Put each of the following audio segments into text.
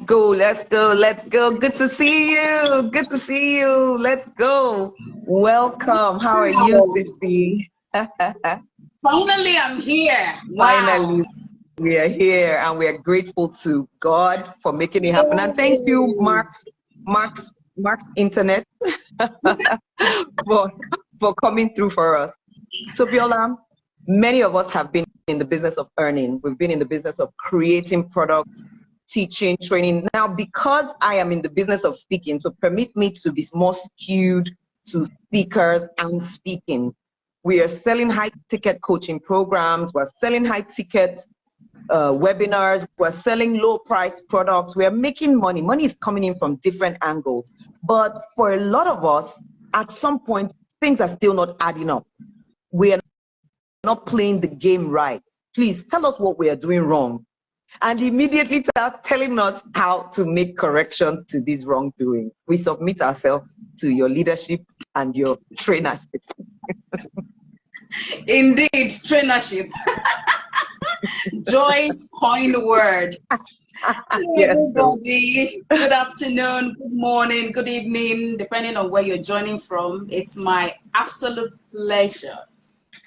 go, let's go, let's go. Good to see you. Good to see you. Let's go. Welcome. How are you, Sissy? Finally, I'm here. Wow. Finally, we are here, and we are grateful to God for making it happen. And thank you, Mark's Internet, for coming through for us. So, Biola, many of us have been in the business of earning. We've been in the business of creating products, teaching, training. Now, because I am in the business of speaking, so permit me to be more skewed to speakers and speaking. We are selling high-ticket coaching programs. We're selling high-ticket webinars. We're selling low-price products. We're making money. Money is coming in from different angles. But for a lot of us, at some point, things are still not adding up. We are not playing the game right. Please tell us what we are doing wrong, and immediately start telling us how to make corrections to these wrongdoings. We submit ourselves to your leadership and your trainership. Indeed, trainership. Joyce coined the word. Hello, Yes, everybody. Good afternoon, good morning, good evening, depending on where you're joining from. It's my absolute pleasure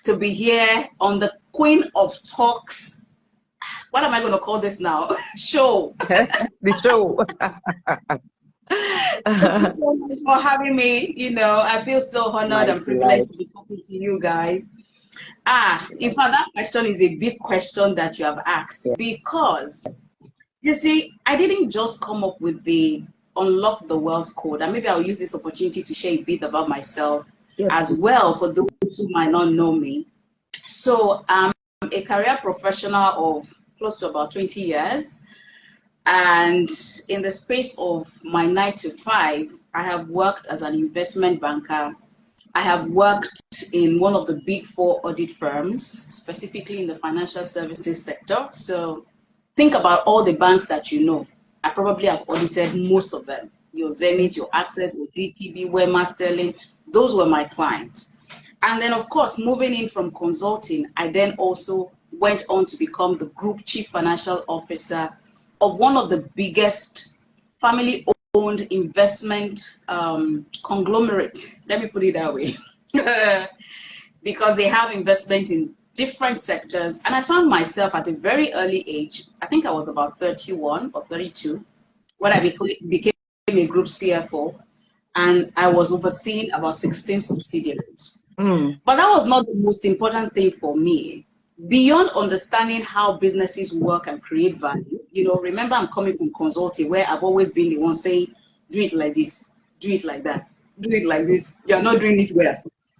to be here on the Queen of Talks. What am I going to call this now? Show. The show. Thank you so much for having me. You know, I feel so honored and privileged to be talking to you guys. In fact, that question is a big question that you have asked, because you see, I didn't just come up with the Unlock the Wealth Code, and maybe I'll use this opportunity to share a bit about myself as well for those who might not know me. So I'm a career professional of close to about 20 years. And in the space of my 9 to 5, I have worked as an investment banker. I have worked in one of the big 4 audit firms, specifically in the financial services sector. So think about all the banks that you know. I probably have audited most of them. Your Zenith, your Access, your GTB, Wema, Sterling, those were my clients. And then, of course, moving in from consulting, I then also went on to become the Group Chief Financial Officer of one of the biggest family-owned investment conglomerate. Let me put it that way. Because they have investment in different sectors. And I found myself at a very early age, I think I was about 31 or 32, when I became a group CFO, and I was overseeing about 16 subsidiaries. But that was not the most important thing for me. Beyond understanding how businesses work and create value, you know, remember I'm coming from consulting, where I've always been the one saying, do it like this, do it like that, do it like this. You're not doing it well.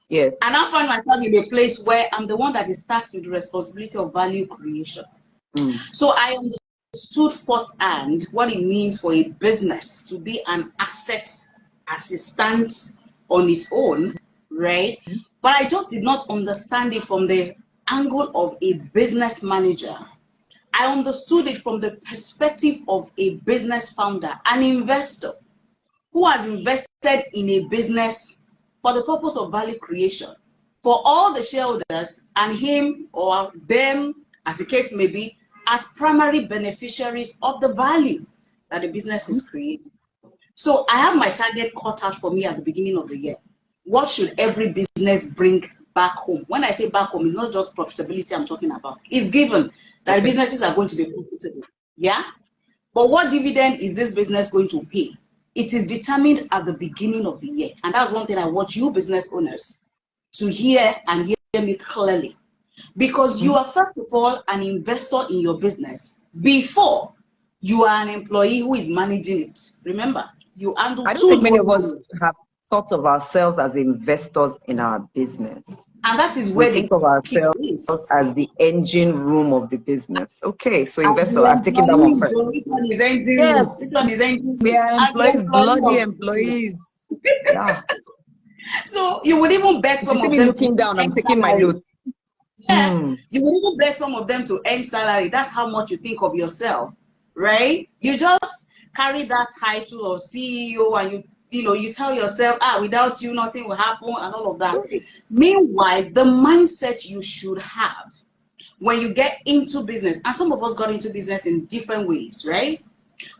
Yes. And I find myself in a place where I'm the one that is tasked with the responsibility of value creation. So I understood firsthand what it means for a business to be an asset as it stands on its own, right? But I just did not understand it from the angle of a business manager. I understood it from the perspective of a business founder, an investor who has invested in a business for the purpose of value creation, for all the shareholders and him or them, as the case may be, as primary beneficiaries of the value that the business is creating. So I have my target cut out for me at the beginning of the year. What should every business bring back home? When I say back home, it's not just profitability I'm talking about. It's given that businesses are going to be profitable. Yeah? But what dividend is this business going to pay? It is determined at the beginning of the year. And that's one thing I want you business owners to hear, and hear me clearly. Because you are, first of all, an investor in your business before you are an employee who is managing it. Remember, you handle I don't think many of us have thought of ourselves as investors in our business. And that is where we think of ourselves as the engine room of the business. Okay, so investor, I've taken that one first. Yes, we are employees, bloody employees. Yeah. So you would even beg some of them looking down. I'm taking my notes. Yeah, you would even beg some of them to earn salary. That's how much you think of yourself, right? You just carry that title of CEO, and you tell yourself, without you, nothing will happen, and all of that. Sure. Meanwhile, the mindset you should have when you get into business, and some of us got into business in different ways, right?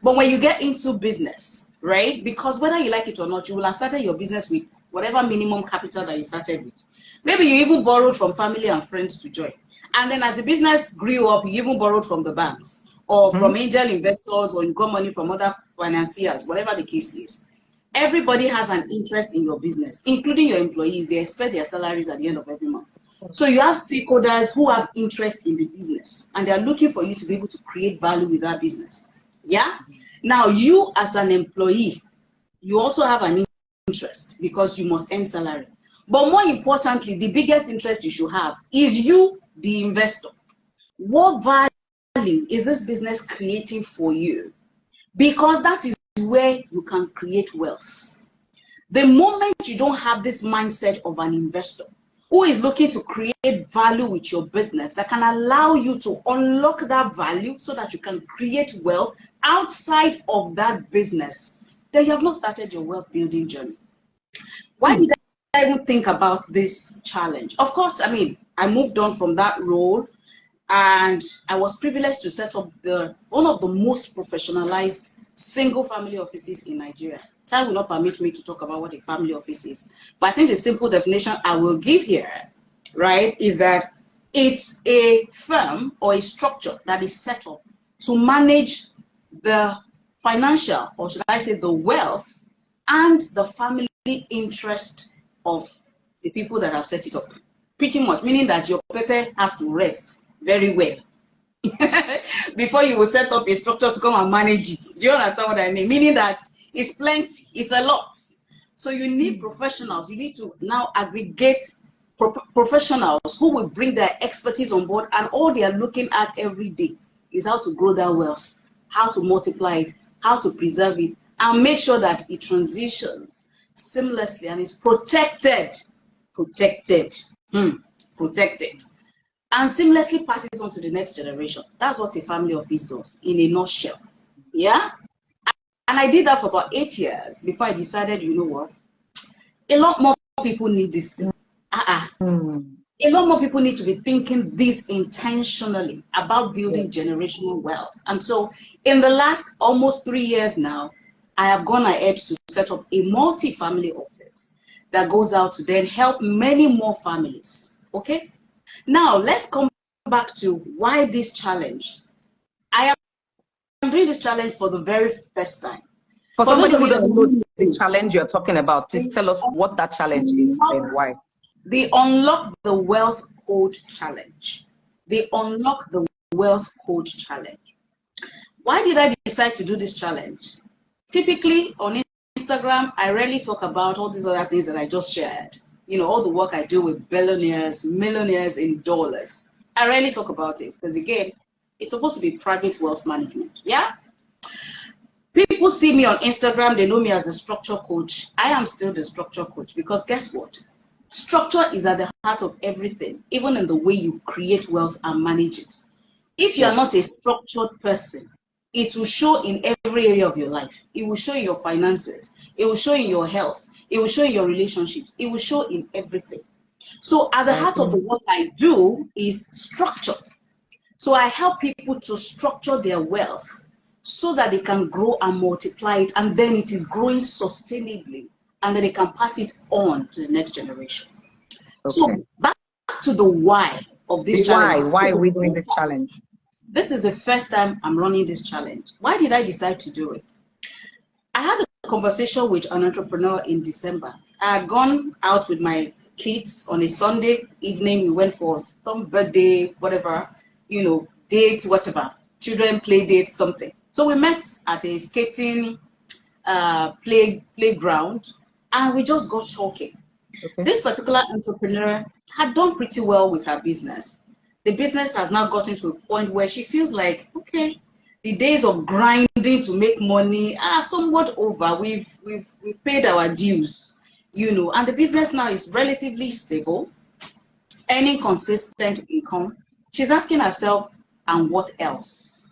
But when you get into business, right, because whether you like it or not, you will have started your business with whatever minimum capital that you started with. Maybe you even borrowed from family and friends to join. And then as the business grew up, you even borrowed from the banks or from angel investors, or you got money from other financiers, whatever the case is. Everybody has an interest in your business, including your employees. They expect their salaries at the end of every month. So you have stakeholders who have interest in the business, and they're looking for you to be able to create value with that business. Yeah. Now, you as an employee, you also have an interest because you must earn salary. But more importantly, the biggest interest you should have is you, the investor. What value is this business creating for you? Because that is where you can create wealth. The moment you don't have this mindset of an investor who is looking to create value with your business that can allow you to unlock that value so that you can create wealth outside of that business, then you have not started your wealth building journey. Why did I even think about this challenge? Of course, I mean, I moved on from that role, and I was privileged to set up one of the most professionalized single family offices in Nigeria. Time will not permit me to talk about what a family office is, but I think the simple definition I will give here, right, is that it's a firm or a structure that is set up to manage the financial, or should I say the wealth, and the family interest of the people that have set it up. Pretty much, meaning that your pepper has to rest very well before you will set up a structure to come and manage it. Do you understand what I mean? Meaning that it's plenty, it's a lot. So you need professionals. You need to now aggregate professionals who will bring their expertise on board, and all they are looking at every day is how to grow that wealth, how to multiply it, how to preserve it, and make sure that it transitions seamlessly and is protected, and seamlessly passes on to the next generation. That's what a family office does in a nutshell. Yeah. And I did that for about 8 years before I decided, you know what, a lot more people need this thing. A lot more people need to be thinking this intentionally about building generational wealth. And so in the last almost 3 years now, I have gone ahead to set up a multi-family office that goes out to then help many more families. Okay. Now let's come back to why this challenge. I am doing this challenge for the very first time. For somebody who doesn't know the challenge you're talking about, please tell us what that challenge is and why. The Unlock the Wealth Code Challenge. The Unlock the Wealth Code Challenge. Why did I decide to do this challenge? Typically on Instagram, I rarely talk about all these other things that I just shared. You know, all the work I do with billionaires, millionaires in dollars. I rarely talk about it because, again, it's supposed to be private wealth management. Yeah? People see me on Instagram, they know me as a structure coach. I am still the structure coach because guess what? Structure is at the heart of everything, even in the way you create wealth and manage it. If you are not a structured person, it will show in every area of your life. It will show in your finances. It will show in your health. It will show in your relationships. It will show in everything. So at the heart of the work I do is structure. So I help people to structure their wealth so that they can grow and multiply it, and then it is growing sustainably, and then they can pass it on to the next generation. Okay. So back to the why of this challenge. Why are we doing this challenge? This is the first time I'm running this challenge. Why did I decide to do it? I had a conversation with an entrepreneur in December. I had gone out with my kids on a Sunday evening. We went for some birthday, whatever, you know, date, whatever, children play date, something. So we met at a skating playground, and we just got talking. Okay. This particular entrepreneur had done pretty well with her business. The business has now gotten to a point where she feels like, okay, the days of grinding to make money are somewhat over. We've paid our dues, you know, and the business now is relatively stable, earning consistent income. She's asking herself, and what else?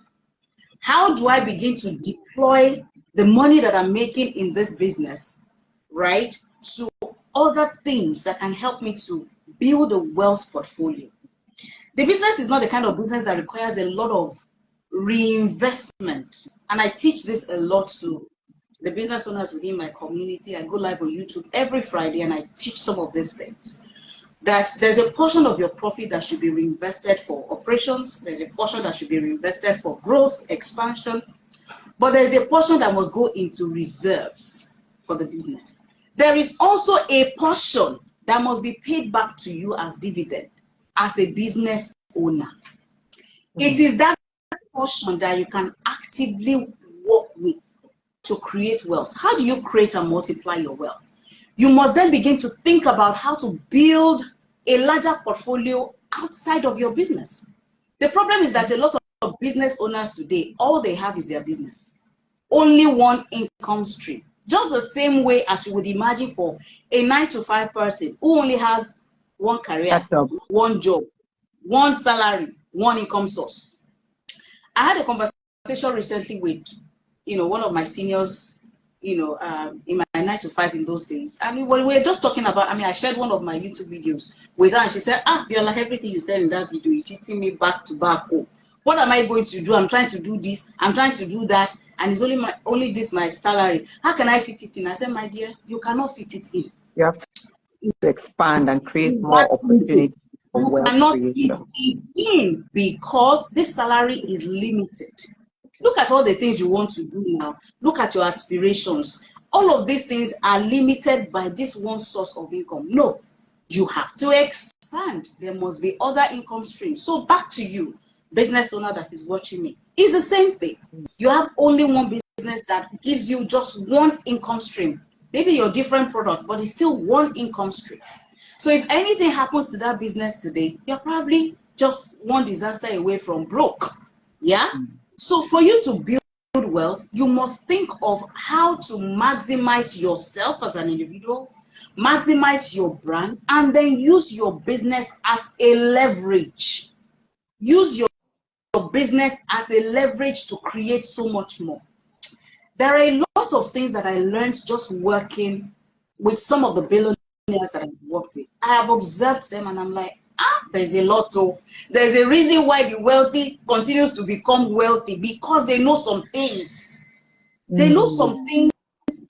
How do I begin to deploy the money that I'm making in this business, right, to other things that can help me to build a wealth portfolio? The business is not the kind of business that requires a lot of reinvestment. And I teach this a lot to the business owners within my community. I go live on YouTube every Friday and I teach some of these things. That there's a portion of your profit that should be reinvested for operations. There's a portion that should be reinvested for growth, expansion. But there's a portion that must go into reserves for the business. There is also a portion that must be paid back to you as dividend as a business owner. It is that portion that you can actively work with to create wealth. How do you create and multiply your wealth? You must then begin to think about how to build a larger portfolio outside of your business. The problem is that a lot of business owners today, all they have is their business. Only one income stream. Just the same way as you would imagine for a 9-to-5 person who only has one career, one job, one salary, one income source. I had a conversation recently with, one of my seniors, in my 9-to-5 in those days. I mean, we were just talking about, I shared one of my YouTube videos with her and she said, Biola, everything you said in that video is hitting me back to back. Oh, what am I going to do? I'm trying to do this, I'm trying to do that, and it's only this my salary. How can I fit it in? I said, my dear, you cannot fit it in. You have to expand and create more opportunities for wealth creation. You cannot fit it in because this salary is limited. Look at all the things you want to do now. Look at your aspirations. All of these things are limited by this one source of income. No, you have to expand. There must be other income streams. So back to you, business owner that is watching me. It's the same thing. You have only one business that gives you just one income stream. Maybe your different product, but it's still one income stream. So if anything happens to that business today, you're probably just one disaster away from broke. Yeah? So for you to build wealth, you must think of how to maximize yourself as an individual, maximize your brand, and then use your business as a leverage. Use your business as a leverage to create so much more. There are a lot of things that I learned just working with some of the billionaires that I've worked with. I have observed them and I'm like, there's a lot of, there's a reason why the wealthy continues to become wealthy, because they know some things. They know some things,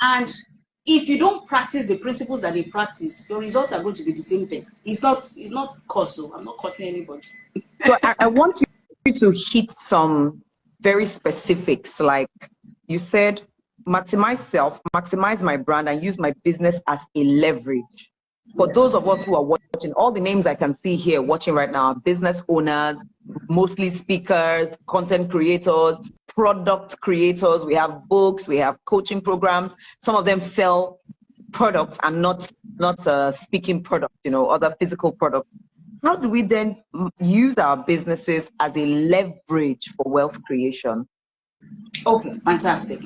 and if you don't practice the principles that they practice, your results are going to be the same thing. It's not causal. I'm not causing anybody. So I want you to hit some very specifics, like you said, maximize self, maximize my brand, and use my business as a leverage. For those of us who are watching, all the names I can see here watching right now are business owners, mostly speakers, content creators, product creators. We have books, we have coaching programs. Some of them sell products and not speaking products, other physical products. How do we then use our businesses as a leverage for wealth creation? Okay, fantastic.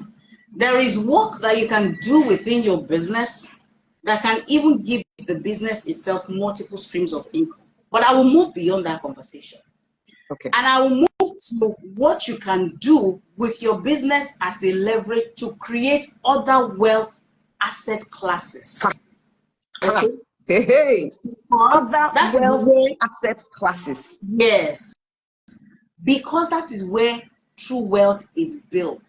There is work that you can do within your business that can even give the business itself multiple streams of income. But I will move beyond that conversation. Okay. And I will move to what you can do with your business as a leverage to create other wealth asset classes. Okay. Hey. That's wealth asset classes. Yes. Because that is where true wealth is built.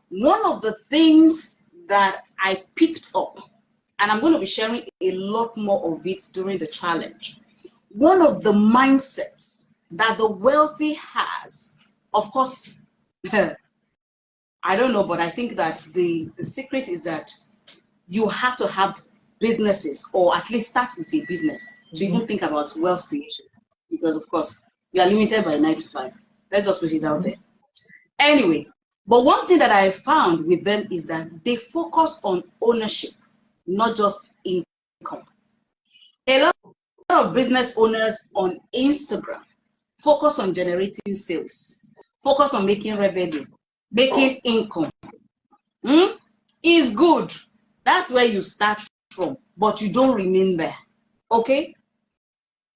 One of the things that I picked up, and I'm going to be sharing a lot more of it during the challenge. One of the mindsets that the wealthy has, of course, I don't know, but I think that the secret is that you have to have businesses, or at least start with a business to even think about wealth creation. Because, of course, you are limited by 9-to-5. Let's just put it out there. Anyway, but one thing that I found with them is that they focus on ownership, not just income. A lot of business owners on Instagram focus on generating sales, focus on making revenue, making income. Is good. That's where you start from, but you don't remain there. Okay?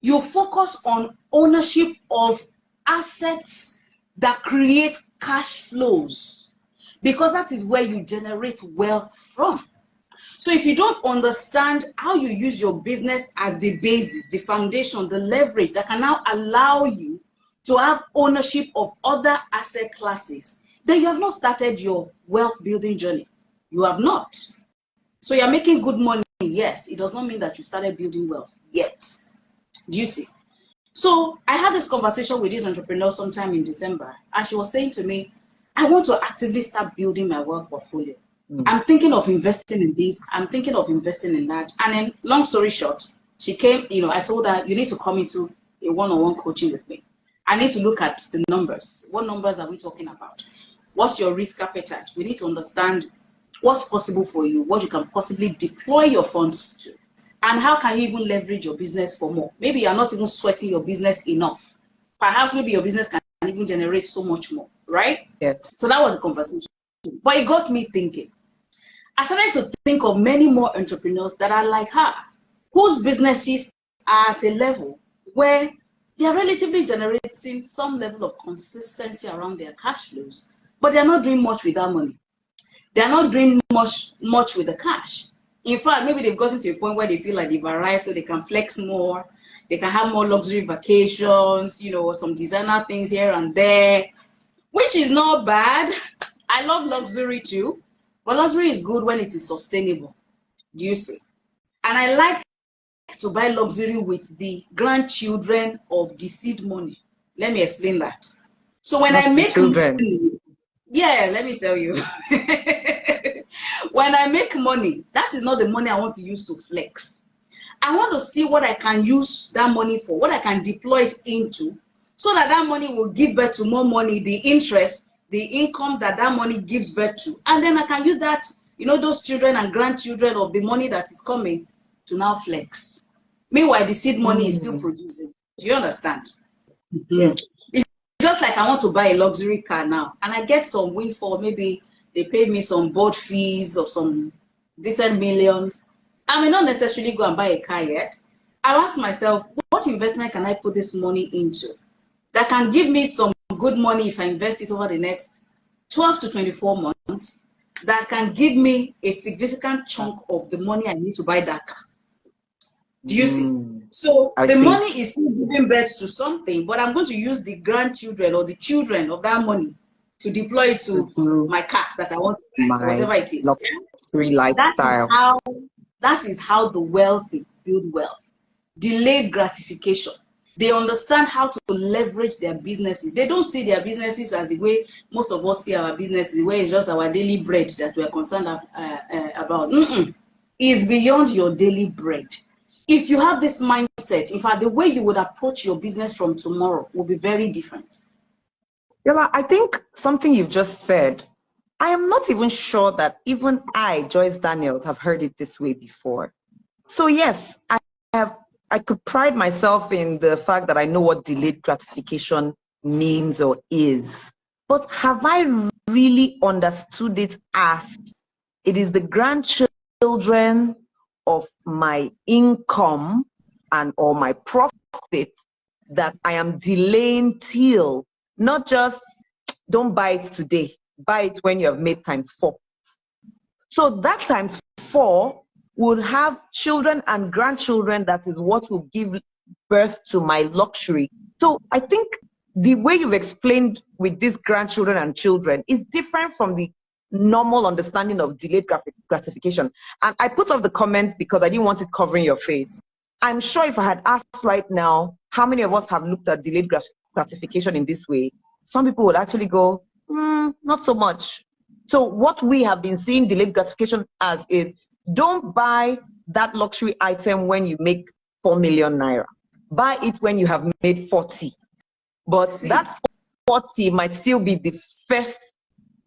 You focus on ownership of assets that create cash flows, because that is where you generate wealth from. So if you don't understand how you use your business as the basis, the foundation, the leverage that can now allow you to have ownership of other asset classes, then you have not started your wealth building journey. You have not. So you're making good money, yes. It does not mean that you started building wealth yet. Do you see? So I had this conversation with this entrepreneur sometime in December, and she was saying to me, I want to actively start building my wealth portfolio. I'm thinking of investing in this. I'm thinking of investing in that. And then, long story short, she came, I told her, you need to come into a one-on-one coaching with me. I need to look at the numbers. What numbers are we talking about? What's your risk appetite? We need to understand what's possible for you, what you can possibly deploy your funds to, and how can you even leverage your business for more. Maybe you're not even sweating your business enough. Perhaps maybe your business can even generate so much more, right? Yes. So that was a conversation. But it got me thinking. I started to think of many more entrepreneurs that are like her, whose businesses are at a level where they are relatively generating some level of consistency around their cash flows, but they're not doing much with that money. They're not doing much with the cash. In fact, maybe they've gotten to a point where they feel like they've arrived so they can flex more, they can have more luxury vacations, some designer things here and there, which is not bad. I love luxury too, but luxury is good when it is sustainable. Do you see? And I like to buy luxury with the grandchildren of the seed money. Let me explain that. So when I make money, yeah, let me tell you. When I make money, that is not the money I want to use to flex. I want to see what I can use that money for, what I can deploy it into, so that that money will give birth to more money, the interest, the income that money gives birth to. And then I can use that, those children and grandchildren of the money that is coming to now flex. Meanwhile, the seed money is still producing. Do you understand? Yeah. It's just like I want to buy a luxury car now, and I get some windfall. Maybe they pay me some board fees of some decent millions. I may not necessarily go and buy a car yet. I ask myself, what investment can I put this money into that can give me some good money if I invest it over the next 12 to 24 months, that can give me a significant chunk of the money I need to buy that car? Do you see? So the money is still giving birth to something, but I'm going to use the grandchildren or the children of that money to deploy it to my car that I want to buy, whatever it is. Luxury lifestyle. That is how the wealthy build wealth. Delayed gratification. They understand how to leverage their businesses. They don't see their businesses as the way most of us see our businesses, the way it's just our daily bread that we're concerned about. It's beyond your daily bread. If you have this mindset, in fact, the way you would approach your business from tomorrow will be very different. Yola, I think something you've just said, I am not even sure that even I, Joyce Daniels, have heard it this way before. So yes, I could pride myself in the fact that I know what delayed gratification means or is. But have I really understood it as it is the grandchildren of my income or my profit that I am delaying till, not just don't buy it today, buy it when you have made times 4. So that times 4 would have children and grandchildren. That is what will give birth to my luxury. So I think the way you've explained with these grandchildren and children is different from the normal understanding of delayed gratification. And I put off the comments because I didn't want it covering your face. I'm sure if I had asked right now, how many of us have looked at delayed gratification in this way, some people would actually go, not so much. So what we have been seeing delayed gratification as is, don't buy that luxury item when you make 4 million naira. Buy it when you have made 40. But that 40 might still be the first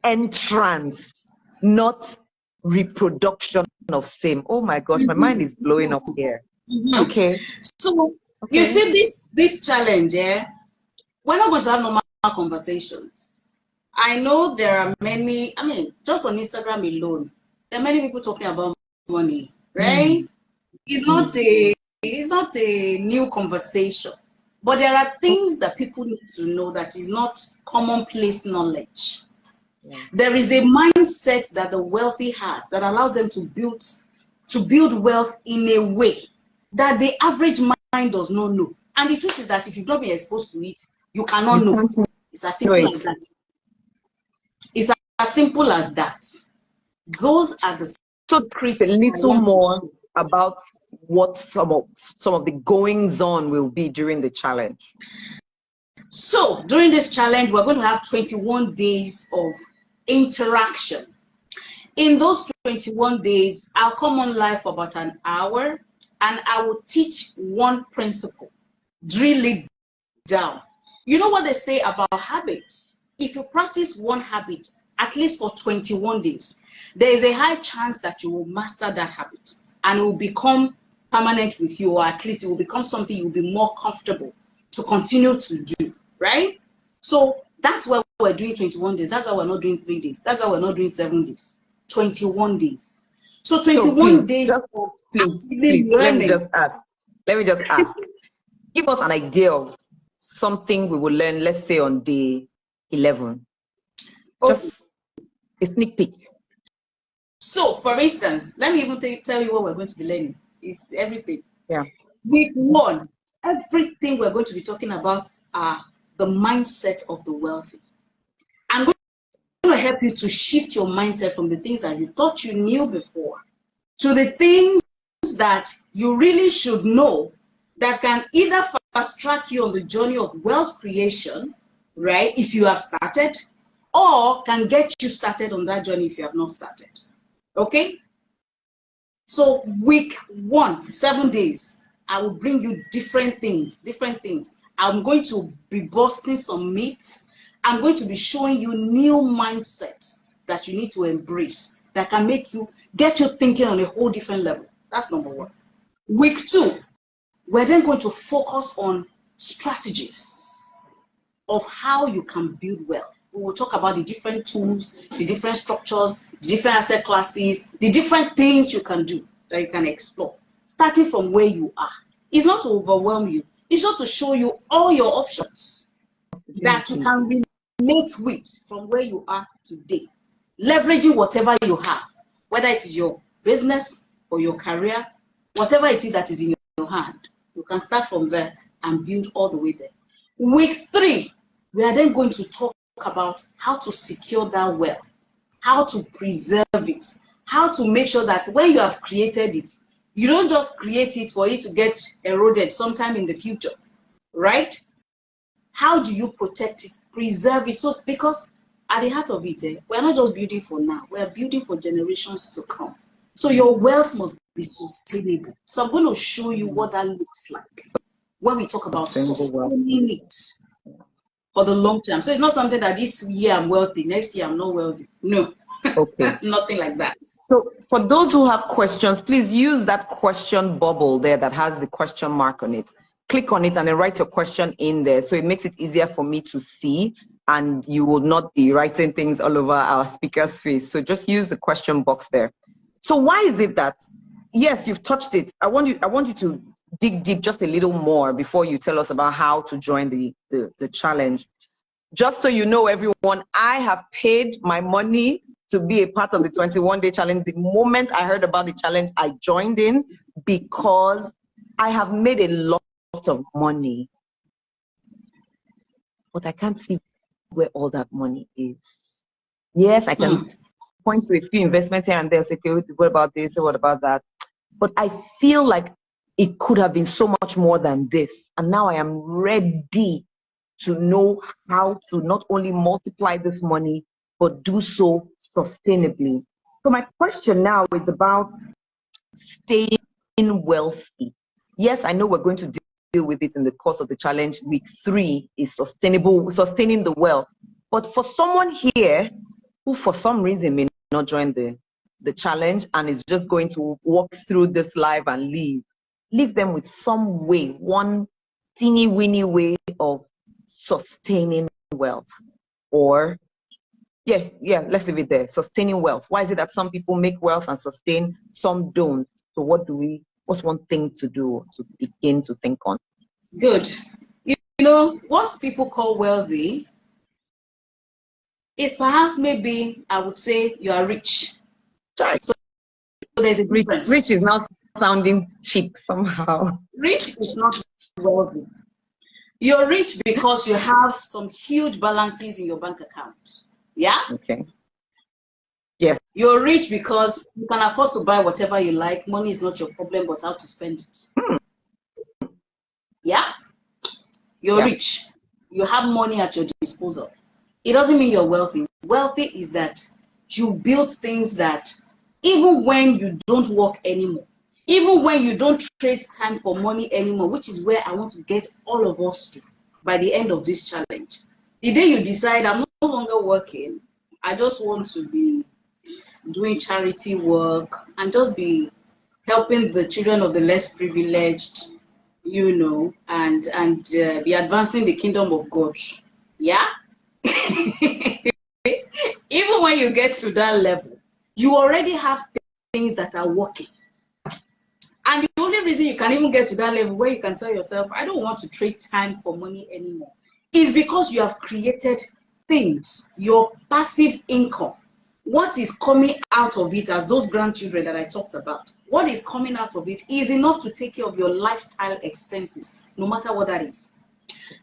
entrance, not reproduction of same. Oh my God, my mind is blowing up here. Okay. So you see this challenge, we're not going to have normal conversations. I know there are many, just on Instagram alone, there are many people talking about money, right? It's not a new conversation, but there are things that people need to know that is not commonplace knowledge. There is a mindset that the wealthy has that allows them to build wealth in a way that the average mind does not know. And the truth is that if you've not been exposed to it, You cannot know. It's as simple as that. It's as simple as that. Those are the secrets. A little more about what some of the goings on will be during the challenge. So during this challenge, we're going to have 21 days of interaction. In those 21 days, I'll come on live for about an hour and I will teach one principle, drill it down. You know what they say about habits? If you practice one habit, at least for 21 days, there is a high chance that you will master that habit and it will become permanent with you, or at least it will become something you'll be more comfortable to continue to do, right? So that's why we're doing 21 days. That's why we're not doing 3 days. That's why we're not doing 7 days. 21 days. So 21 days of please, learning. Let me just ask. Give us an idea of something we will learn, let's say on day 11. Just a sneak peek. So, for instance, let me even tell you what we're going to be learning. It's everything. Yeah. Week 1, everything we're going to be talking about are the mindset of the wealthy. I'm going to help you to shift your mindset from the things that you thought you knew before to the things that you really should know that can either fast track you on the journey of wealth creation, right, if you have started, or can get you started on that journey if you have not started. Okay? So week 1, 7 days, I will bring you different things. I'm going to be busting some myths. I'm going to be showing you new mindsets that you need to embrace that can get you thinking on a whole different level. That's number 1. Week 2, we're then going to focus on strategies of how you can build wealth. We will talk about the different tools, the different structures, the different asset classes, the different things you can do that you can explore, starting from where you are. It's not to overwhelm you. It's just to show you all your options that you can relate with from where you are today, leveraging whatever you have, whether it is your business or your career, whatever it is that is in your hand. You can start from there and build all the way there. Week 3, we are then going to talk about how to secure that wealth, how to preserve it, how to make sure that when you have created it, you don't just create it for it to get eroded sometime in the future, right? How do you protect it, preserve it? So, because at the heart of it, we're not just building for now, we're building for generations to come. So your wealth must be sustainable. So I'm going to show you what that looks like when we talk about sustaining it for the long term. So it's not something that this year I'm wealthy, next year I'm not wealthy. No. Okay. Nothing like that. So for those who have questions, please use that question bubble there that has the question mark on it. Click on it and then write your question in there. So it makes it easier for me to see and you will not be writing things all over our speaker's face. So just use the question box there. So why is it that, yes, you've touched it. I want you to dig deep just a little more before you tell us about how to join the challenge. Just so you know, everyone, I have paid my money to be a part of the 21-day challenge. The moment I heard about the challenge, I joined in because I have made a lot of money, but I can't see where all that money is. Yes, I can point to a few investments here and there, say, okay, what about this, what about that? But I feel like it could have been so much more than this. And now I am ready to know how to not only multiply this money, but do so sustainably. So my question now is about staying wealthy. Yes, I know we're going to deal with it in the course of the challenge. Week 3 is sustaining the wealth. But for someone here who for some reason may not join the challenge and is just going to walk through this live and leave them with some way, one teeny weeny way of sustaining wealth. Or yeah, let's leave it there. Sustaining wealth. Why is it that some people make wealth and sustain, some don't? So what's one thing to do to begin to think on? Good. You know, what people call wealthy is perhaps maybe, I would say, you are rich. Right. So there's a difference. Rich is not sounding cheap somehow. Rich is not wealthy. You're rich because you have some huge balances in your bank account. Yeah? Okay. Yes. You're rich because you can afford to buy whatever you like. Money is not your problem, but how to spend it. Yeah? You're rich. You have money at your disposal. It doesn't mean you're wealthy. Wealthy is that you've built things that even when you don't work anymore, even when you don't trade time for money anymore, which is where I want to get all of us to by the end of this challenge. The day you decide, I'm no longer working, I just want to be doing charity work and just be helping the children of the less privileged, you know, and be advancing the kingdom of God. Yeah? Even when you get to that level, you already have things that are working. And the only reason you can even get to that level where you can tell yourself, I don't want to trade time for money anymore, is because you have created things, your passive income. What is coming out of it, as those grandchildren that I talked about, what is coming out of it is enough to take care of your lifestyle expenses, no matter what that is.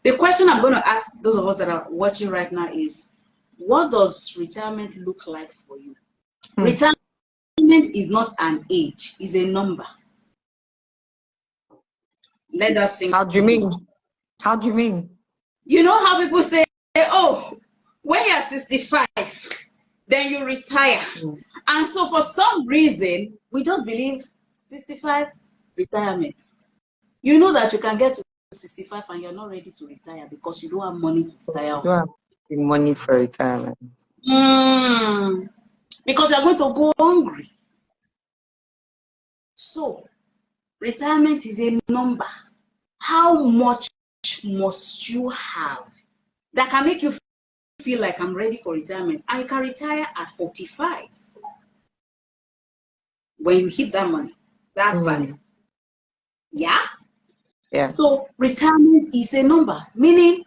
The question I'm going to ask those of us that are watching right now is, what does retirement look like for you? Retirement is not an age, it's a number. Let us sing. How do you mean? How do you mean? You know how people say, oh, when you're 65, then you retire. And so for some reason, we just believe 65, retirement. You know that you can get to 65 and you're not ready to retire because you don't have money to retire. You don't have the money for retirement. Because you're going to go hungry. So, retirement is a number. How much must you have that can make you feel like I'm ready for retirement? And you can retire at 45 when you hit that money, that value. Yeah? Yeah. So retirement is a number, meaning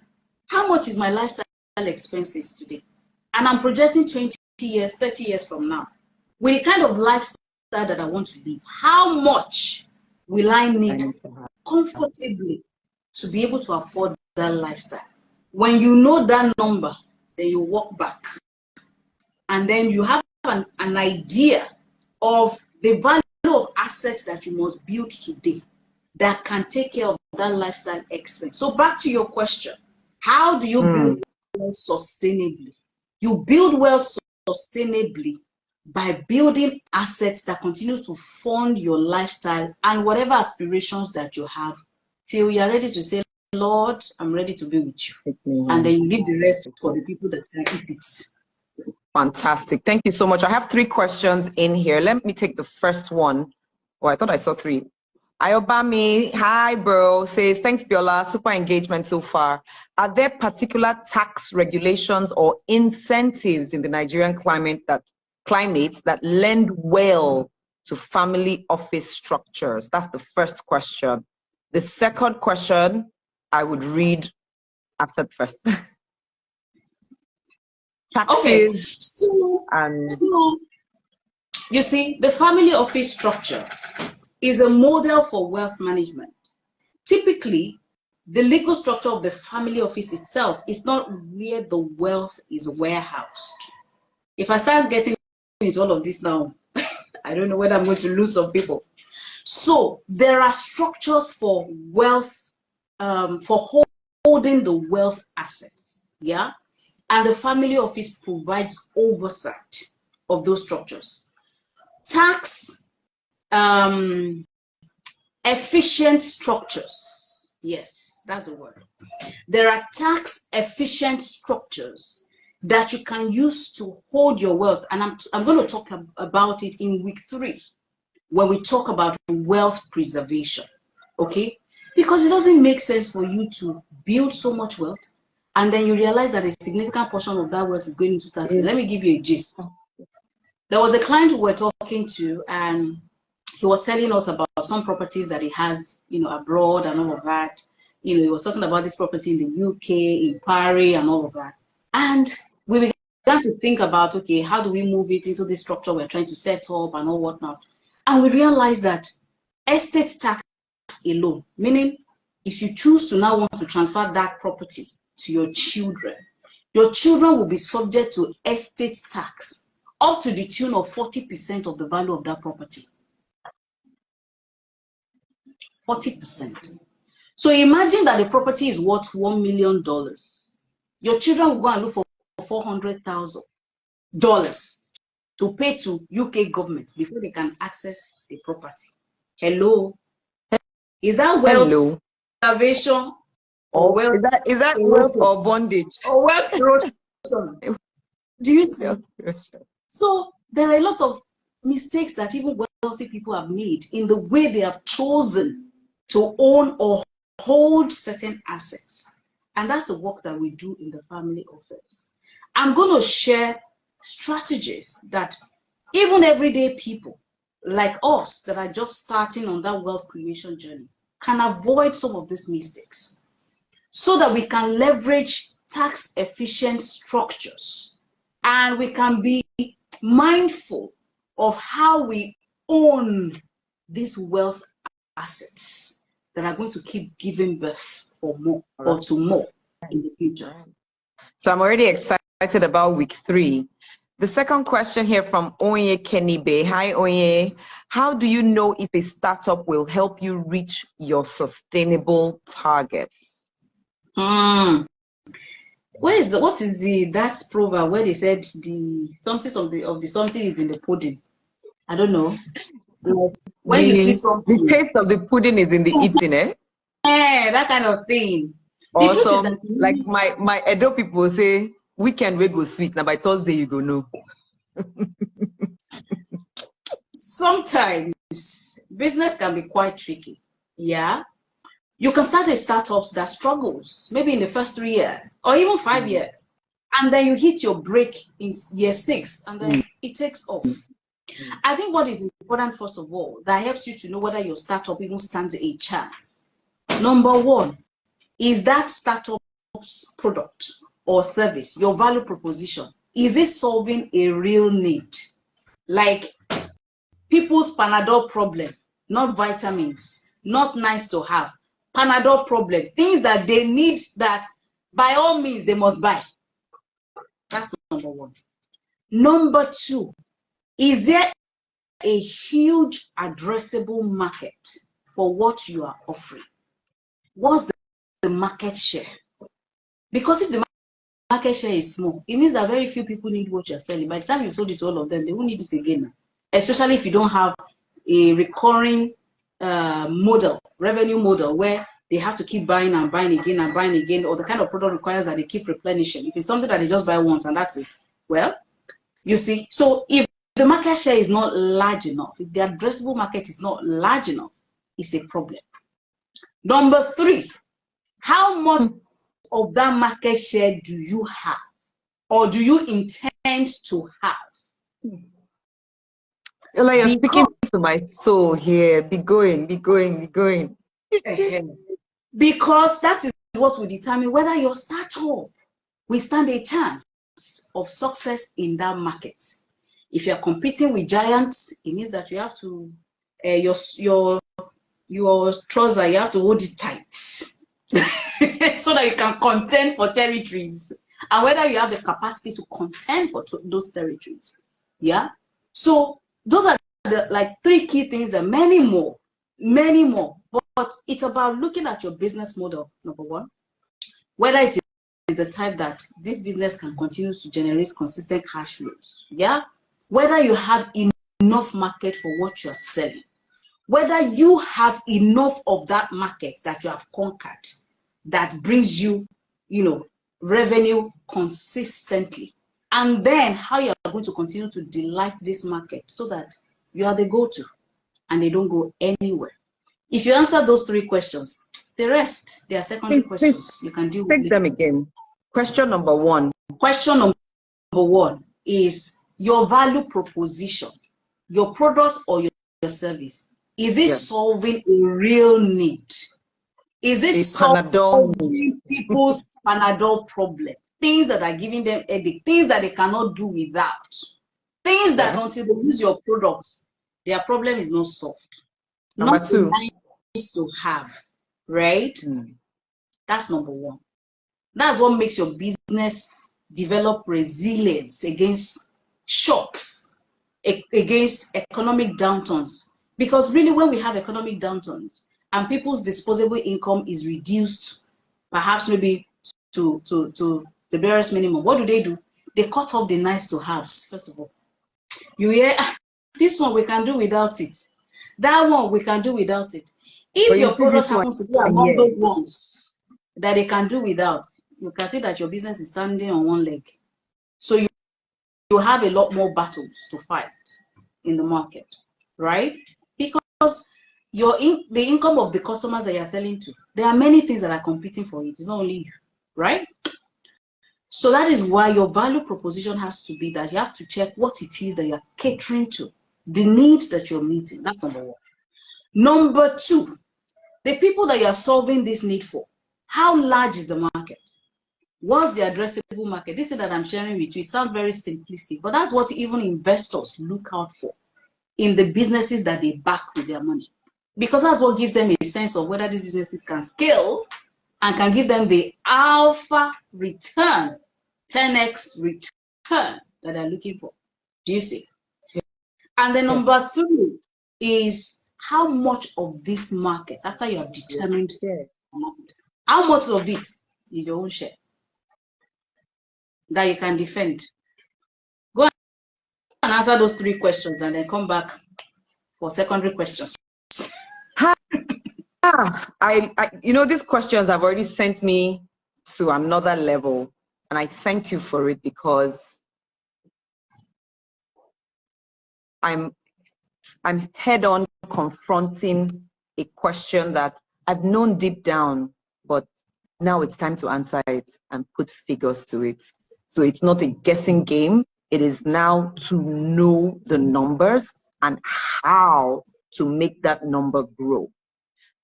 how much is my lifestyle expenses today? And I'm projecting 20 years, 30 years from now. With the kind of lifestyle that I want to live, how much will I need comfortably to be able to afford that lifestyle? When you know that number, then you walk back. And then you have an idea of the value of assets that you must build today that can take care of that lifestyle expense. So back to your question, how do you build wealth sustainably? You build wealth sustainably by building assets that continue to fund your lifestyle and whatever aspirations that you have till you are ready to say, Lord, I'm ready to be with you. And then you leave the rest for the people that can eat it. Fantastic. Thank you so much. I have 3 questions in here. Let me take the first one. Oh, I thought I saw 3. Ayobami, hi bro, says, thanks Biola, super engagement so far. Are there particular tax regulations or incentives in the Nigerian climate that lend well to family office structures? That's the first question. The second question, I would read after the first. Taxes. Okay, so you see, the family office structure is a model for wealth management. Typically, the legal structure of the family office itself is not where the wealth is warehoused. If I start getting into all of this now, I don't know whether I'm going to lose some people. So there are structures for wealth, for holding the wealth assets, yeah? And the family office provides oversight of those structures. Tax efficient structures. Yes, that's the word. There are tax efficient structures that you can use to hold your wealth. And I'm going to talk about it in week 3 when we talk about wealth preservation. Okay? Because it doesn't make sense for you to build so much wealth and then you realize that a significant portion of that wealth is going into taxes. Let me give you a gist. There was a client we were talking to, and he was telling us about some properties that he has, you know, abroad and all of that. You know, he was talking about this property in the UK, in Paris, and all of that. And we began to think about, okay, how do we move it into this structure we're trying to set up and all whatnot? And we realized that estate tax alone, meaning if you choose to now want to transfer that property to your children will be subject to estate tax up to the tune of 40% of the value of that property. 40%. So imagine that the property is worth $1 million. Your children will go and look for $400,000 to pay to UK government before they can access the property. Hello? Is that wealth salvation or wealth? Is that wealth or bondage? Or wealth erosion? Do you see? So there are a lot of mistakes that even wealthy people have made in the way they have chosen to own or hold certain assets. And that's the work that we do in the family office. I'm going to share strategies that even everyday people like us that are just starting on that wealth creation journey can avoid some of these mistakes so that we can leverage tax efficient structures and we can be mindful of how we own these wealth assets that are going to keep giving birth for more or to more in the future. So I'm already excited about week 3. The second question here from Onye Kenibe. Hi, Onye. How do you know if a startup will help you reach your sustainable targets? What is that proverb where they said the something of the something is in the pudding? I don't know. When you see something, the taste of the pudding is in the eating, eh? Yeah, that kind of thing. Also, like my Edo people say, weekend we go sweet. Now by Thursday you go no. Sometimes business can be quite tricky. Yeah. You can start a startup that struggles, maybe in the first 3 years or even 5 years. And then you hit your break in year 6 and then it takes off. I think what is important, first of all, that helps you to know whether your startup even stands a chance. Number 1 is that startup's product or service, your value proposition. Is it solving a real need? Like people's Panadol problem, not vitamins, not nice to have. Panadol problem, things that they need that by all means they must buy. That's number 1. Number 2, is there a huge addressable market for what you are offering? What's the market share? Because if the market share is small, it means that very few people need what you're selling. By the time you've sold it to all of them, they won't need it again. Especially if you don't have a recurring revenue model where they have to keep buying and buying again and buying again, or the kind of product requires that they keep replenishing. If it's something that they just buy once and that's it, well, you see, so if the market share is not large enough, if the addressable market is not large enough, it's a problem. Number 3, how much of that market share do you have or do you intend to have? You're speaking to my soul here. Be going. Because that is what will determine whether your startup will stand a chance of success in that market. If you're competing with giants, it means that you have to your trouser, you have to hold it tight so that you can contend for territories, and whether you have the capacity to contend for those territories. Yeah. So those are the 3 key things, and many more. But it's about looking at your business model. Number 1, whether it is the type that this business can continue to generate consistent cash flows. Yeah. Whether you have enough market for what you're selling, whether you have enough of that market that you have conquered that brings you, revenue consistently, and then how you are going to continue to delight this market so that you are the go-to and they don't go anywhere. If you answer those 3 questions, the rest, they are secondary questions. You can deal with them again. Question number 1. Question number 1 is your value proposition, your product or your service. Is it solving a real need? Is it solving people's Panadol problem? Things that are giving them headache, things that they cannot do without, things that until they use your products, their problem is not solved. Number 2, nice to have, right? That's number one. That's what makes your business develop resilience against shocks, against economic downturns. Because really, when we have economic downturns and people's disposable income is reduced, perhaps maybe to the barest minimum, what do? They cut off the nice to haves, first of all. You hear, this one we can do without it. That one we can do without it. If your product happens to be among those ones that they can do without, you can see that your business is standing on one leg. So you have a lot more battles to fight in the market, right? Because the income of the customers that you're selling to, there are many things that are competing for it. It's not only you, right? So that is why your value proposition has to be that you have to check what it is that you're catering to, the need that you're meeting. That's number one. Number two, the people that you're solving this need for, how large is the market? What's the addressable market? This is that I'm sharing with you. It sounds very simplistic, but that's what even investors look out for in the businesses that they back with their money. Because that's what gives them a sense of whether these businesses can scale and can give them the alpha return, 10x return that they're looking for. Do you see? And then number three is how much of this market, after you have determined how much of it is your own share that you can defend. Go and answer those three questions and then come back for secondary questions. These questions have already sent me to another level, and I thank you for it, because I'm head-on confronting a question that I've known deep down, but now it's time to answer it and put figures to it. So it's not a guessing game. It is now to know the numbers and how to make that number grow.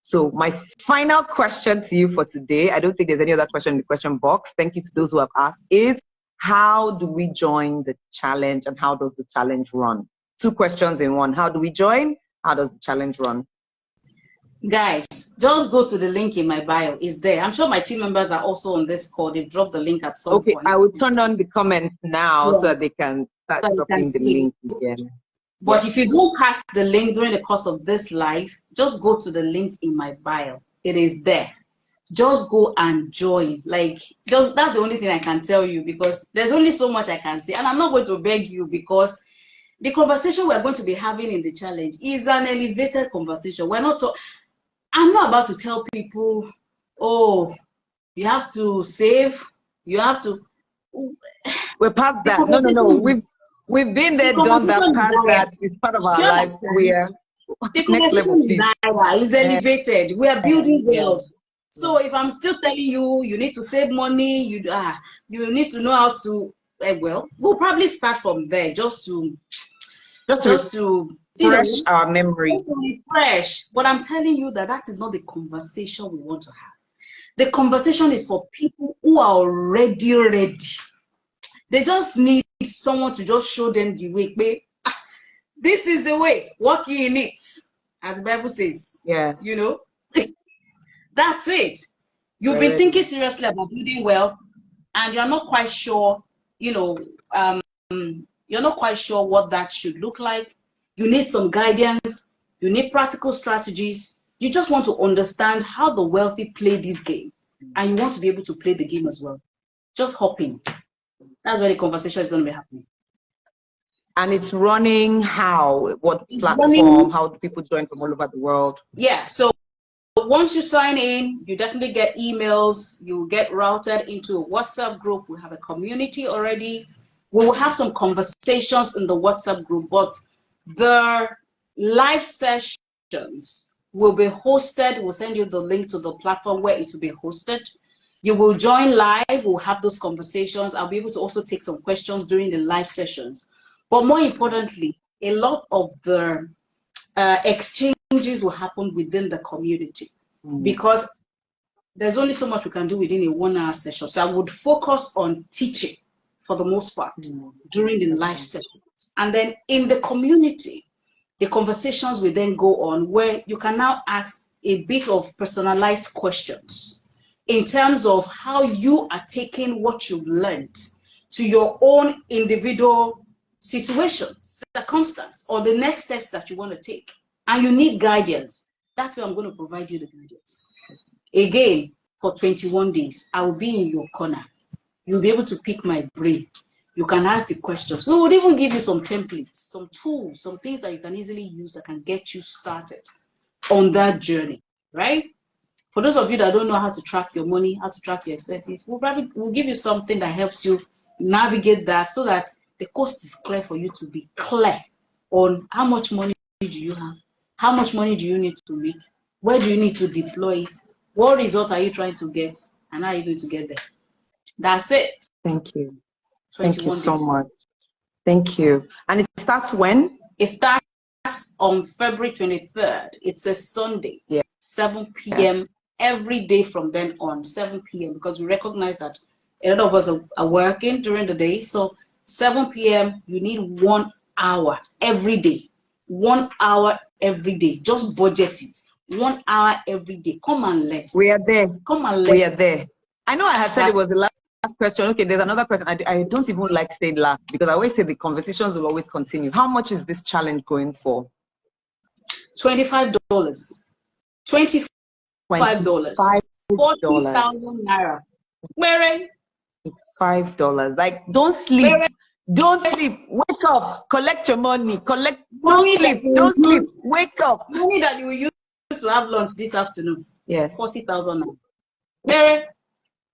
So my final question to you for today, I don't think there's any other question in the question box. Thank you to those who have asked, is how do we join the challenge and how does the challenge run? Two questions in one. How do we join? How does the challenge run? Guys, just go to the link in my bio. It's there. I'm sure my team members are also on this call. They've dropped the link at some point. Okay, I will turn on the comments now so that they can start dropping the link again. But if you don't catch the link during the course of this live, just go to the link in my bio. It is there. Just go and join. That's the only thing I can tell you, because there's only so much I can say. And I'm not going to beg you, because the conversation we're going to be having in the challenge is an elevated conversation. I'm not about to tell people, oh, you have to save, you have to. We're past that. No. We've been there, done that, past that. It's part of our lives. The conversation is elevated. We are building wealth. So if I'm still telling you, you need to save money, you need to know how to, we'll probably start from there just to refresh our memory. Just to refresh. But I'm telling you that is not the conversation we want to have. The conversation is for people who are already ready. They just need someone to just show them the way. This is the way. Walk in it, as the Bible says. Yes. That's it. You've been thinking seriously about building wealth, and you're not quite sure, you're not quite sure what that should look like. You need some guidance. You need practical strategies. You just want to understand how the wealthy play this game, and you want to be able to play the game as well. Just hop in. That's where the conversation is going to be happening. And it's running how? What platform? How do people join from all over the world? Yeah, so once you sign in, you definitely get emails. You get routed into a WhatsApp group. We have a community already. We will have some conversations in the WhatsApp group, but the live sessions will be hosted. We'll send you the link to the platform where it will be hosted. You will join live. We'll have those conversations. I'll be able to also take some questions during the live sessions. But more importantly, a lot of the exchanges will happen within the community because there's only so much we can do within a 1 hour session. So I would focus on teaching for the most part during the live sessions. And then in the community, The conversations will then go on where you can now ask a bit of personalized questions in terms of how you are taking what you've learned to your own individual situation, circumstance, or the next steps that you want to take. And you need guidance. That's where I'm going to provide you the guidance. Again, for 21 days, I will be in your corner. You'll be able to pick my brain. You can ask the questions. We would even give you some templates, some tools, some things that you can easily use that can get you started on that journey, right? For those of you that don't know how to track your money, how to track your expenses, we'll give you something that helps you navigate that so that the cost is clear for you to be clear on how much money do you have, how much money do you need to make, where do you need to deploy it, what results are you trying to get, and how are you going to get there. That's it. Thank you. Thank you so days. much. Thank you. And it starts when? It starts on February 23rd. It's a Sunday, 7 p.m. every day from then on, 7 p.m. because we recognize that a lot of us are working during the day. So 7 p.m., you need 1 hour every day. 1 hour every day. Just budget it. 1 hour every day. Come and learn. We are there. Come and learn. We are there. I know I had said it was the last question. Okay, there's another question. I don't even like saying last because I always say the conversations will always continue. How much is this challenge going for? $25. $25. 40,000 naira. Where? $5. Like, don't sleep. Don't sleep. Wake up. Collect your money. Don't sleep. Don't sleep. Wake up. Money that you will use to have lunch this afternoon. Yes. 40,000 naira. Where?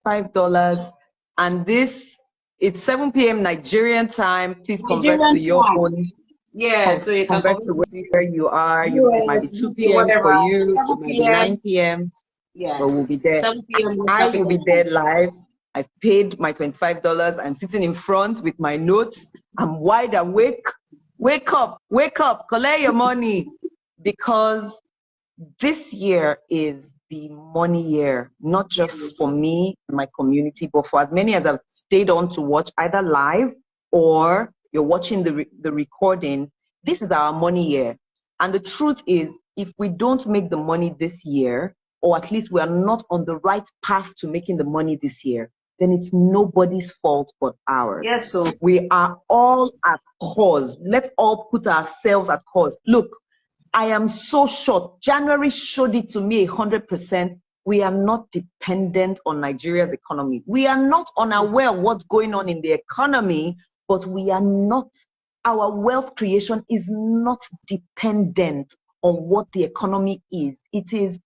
$5. And this, it's 7 p.m. Nigerian time. Please convert to your own. Yeah, so you can convert to where you are. It might be 2 p.m. for you. It might be 9 p.m. Yes. But we'll be there. 7 p.m. I will be there live. I've paid my $25. I'm sitting in front with my notes. I'm wide awake. Wake up. Wake up. Collect your money. Because this year is the money year, not just for me and my community, but for as many as have stayed on to watch either live or you're watching the recording. This is our money year. And the truth is, if we don't make the money this year, or at least we are not on the right path to making the money this year, then it's nobody's fault but ours. Yes, so we are all at cause. Let's all put ourselves at cause. Look, I am so short. January showed it to me 100%. We are not dependent on Nigeria's economy. We are not unaware of what's going on in the economy, but we are not, our wealth creation is not dependent on what the economy is. It is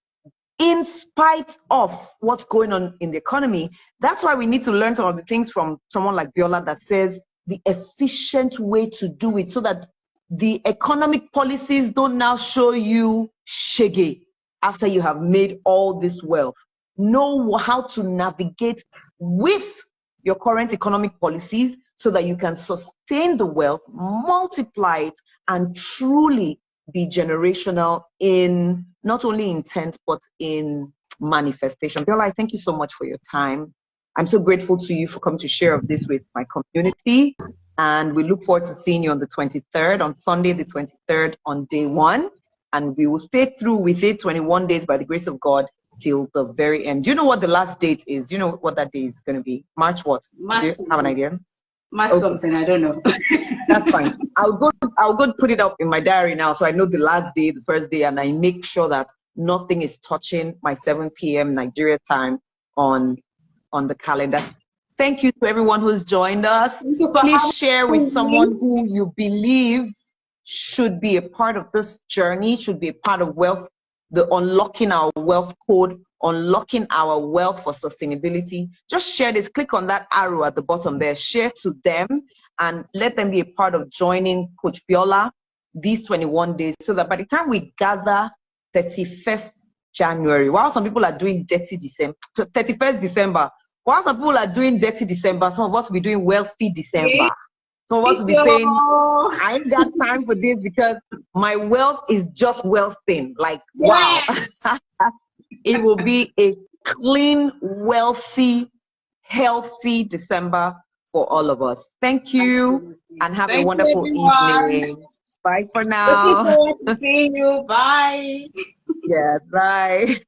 in spite of what's going on in the economy. That's why we need to learn some of the things from someone like Biola that says the efficient way to do it so that the economic policies don't now show you shege after you have made all this wealth. Know how to navigate with your current economic policies so that you can sustain the wealth, multiply it, and truly be generational in not only intent, but in manifestation. Biola, I thank you so much for your time. I'm so grateful to you for coming to share of this with my community. And we look forward to seeing you on the 23rd, on Sunday, the 23rd, on day one. And we will stay through with it 21 days by the grace of God till the very end. Do you know what the last date is? Do you know what that day is going to be? March what? March. Do you have an idea? March something, I don't know. That's fine. I'll go put it up in my diary now so I know the last day, the first day, and I make sure that nothing is touching my 7 p.m. Nigeria time on the calendar. Thank you to everyone who's joined us. Please share with someone who you believe should be a part of this journey, should be a part of wealth, the unlocking our wealth code, unlocking our wealth for sustainability. Just share this. Click on that arrow at the bottom there. Share to them and let them be a part of joining Coach Biola these 21 days so that by the time we gather 31st January, while some people are doing dirty December, 31st December, while some people are doing dirty December, some of us will be doing wealthy December. Some of us will be saying, I ain't got time for this because my wealth is just wealthing. Like, wow. It will be a clean, wealthy, healthy December for all of us. Thank you, Absolutely. and have a Thank you, wonderful everyone. evening. Bye for Looking now. forward to seeing you. Bye. Yes, bye.